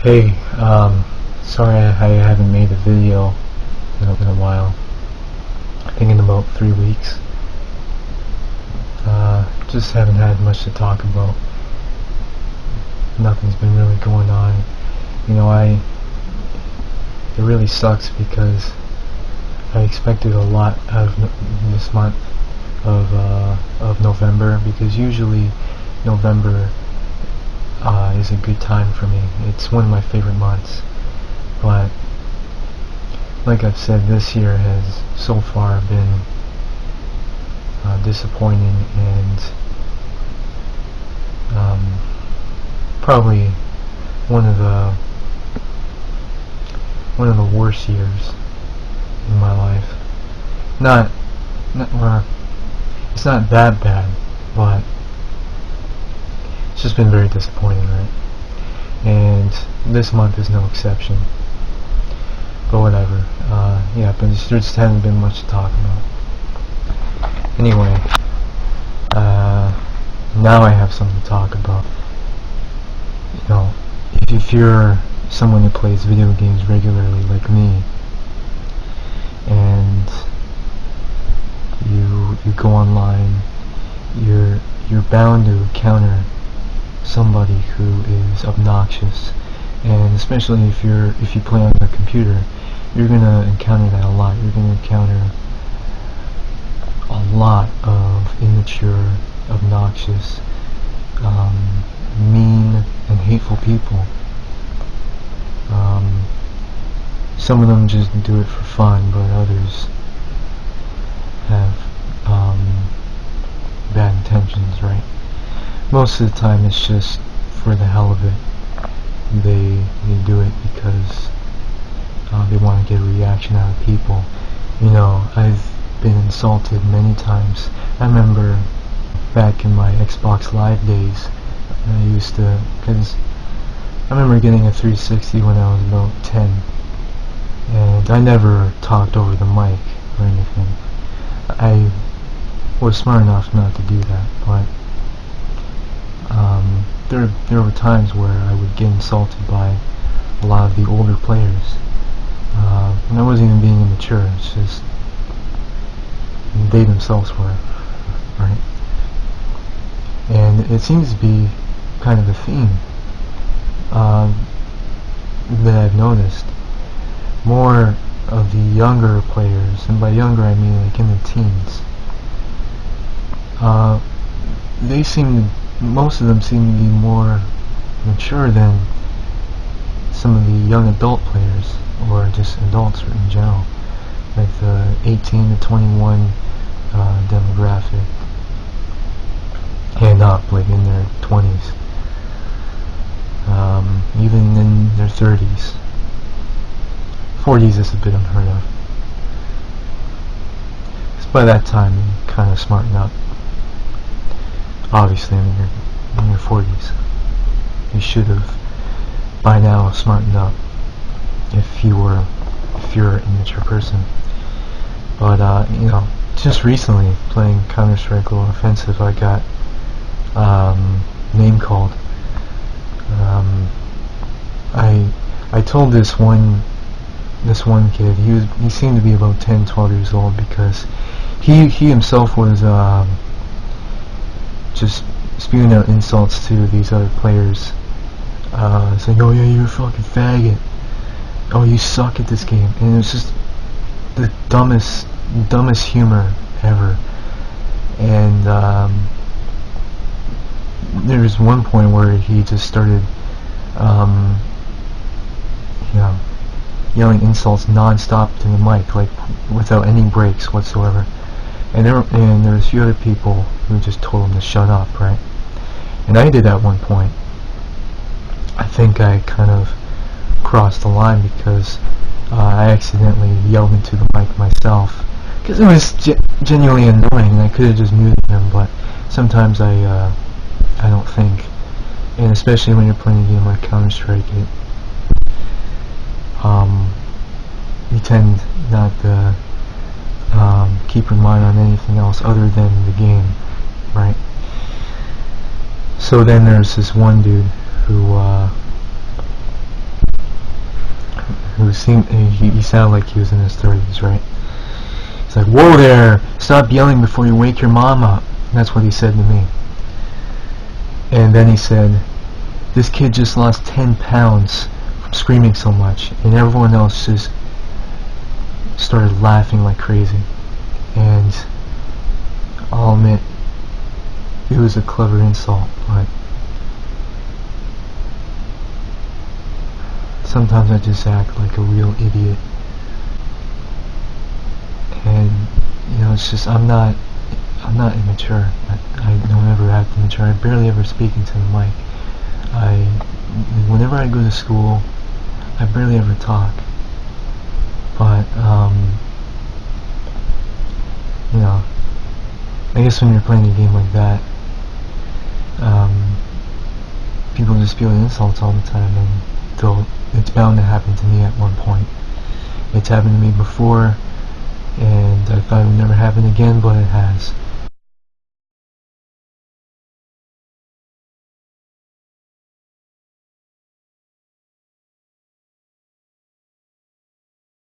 Hey, sorry I haven't made a video in a while. I think in about 3 weeks. Just haven't had much to talk about. Nothing's been really going on. It really sucks because I expected a lot out of this month of November, because usually November is a good time for me. It's one of my favorite months, but like I've said, this year has so far been disappointing and probably one of the worst years in my life. Well, it's not that bad, but it's just been very disappointing, right? And this month is no exception. But whatever. Yeah, but there just hasn't been much to talk about. Anyway, now I have something to talk about. If you're someone who plays video games regularly like me, and you go online, you're bound to encounter somebody who is obnoxious, and especially if you play on a computer, you're gonna encounter that a lot. You're gonna encounter a lot of immature, obnoxious, mean and hateful people. Some of them just do it for fun, but others have bad intentions, right? Most of the time it's just for the hell of it. They do it because they want to get a reaction out of people. I've been insulted many times. I remember back in my Xbox Live days, because I remember getting a 360 when I was about 10, and I never talked over the mic or anything. I was smart enough not to do that, but there were times where I would get insulted by a lot of the older players, and I wasn't even being immature. It's just they themselves were, right? And it seems to be kind of a theme that I've noticed. More of the younger players, and by younger I mean like in the teens, most of them seem to be more mature than some of the young adult players, or just adults in general, like the 18 to 21 demographic, and up, like in their 20s, even in their 30s. 40s is a bit unheard of. Because by that time you kind of smarten up. Obviously, in your 40s, you should have by now smartened up if you're an immature person. But just recently playing Counter-Strike Global Offensive, I got name called. I told this one kid, he seemed to be about 10, 12 years old, because he himself was just spewing out insults to these other players, saying, "Oh yeah, you're a fucking faggot. Oh, you suck at this game." And it was just the dumbest humor ever. And there was one point where he just started yelling insults non-stop to the mic, like without any breaks whatsoever. And there was a few other people who just told him to shut up, right? And I did at one point. I think I kind of crossed the line because I accidentally yelled into the mic myself, because it was genuinely annoying, and I could have just muted him, but sometimes I don't think, and especially when you're playing a game like Counter-Strike, you tend not to keep your mind on anything else other than the game, right? So then there's this one dude who he sounded like he was in his 30s, right? He's like, "Whoa there! Stop yelling before you wake your mom up." That's what he said to me. And then he said, "This kid just lost 10 pounds from screaming so much," and everyone else just started laughing like crazy. And I'll admit, it was a clever insult, but sometimes I just act like a real idiot. And it's just I'm not immature. I don't ever act immature. I barely ever speak into the mic. Whenever I go to school, I barely ever talk. But I guess when you're playing a game like that, people just feel insults all the time, and it's bound to happen to me at one point. It's happened to me before, and I thought it would never happen again, but it has.